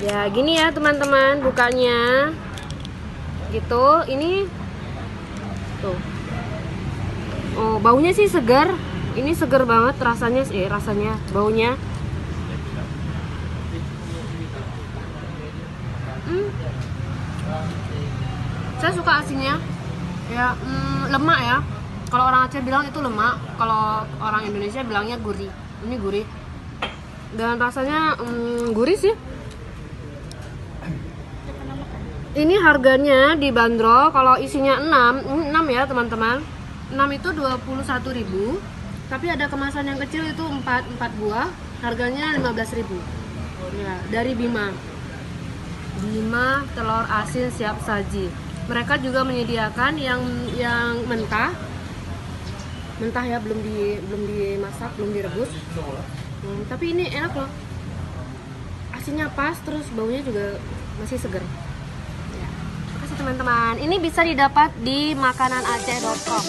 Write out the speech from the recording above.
Ya gini ya teman-teman bukanya gitu. Ini tuh, oh baunya sih segar, ini segar banget rasanya sih, rasanya baunya. Saya suka asinnya ya, lemak ya. Kalau orang Aceh bilang itu lemak, kalau orang Indonesia bilangnya gurih. Ini gurih dan rasanya gurih sih. Ini harganya dibanderol kalau isinya 6 ya teman-teman. 6 itu 21.000. Tapi ada kemasan yang kecil itu 4 buah, harganya 15.000. Ya, dari Bima. Bima telur asin siap saji. Mereka juga menyediakan yang mentah. Mentah ya, belum dimasak, belum direbus. Tapi ini enak loh. Asinnya pas, terus baunya juga masih segar. Teman-teman, ini bisa didapat di makananaceh.com.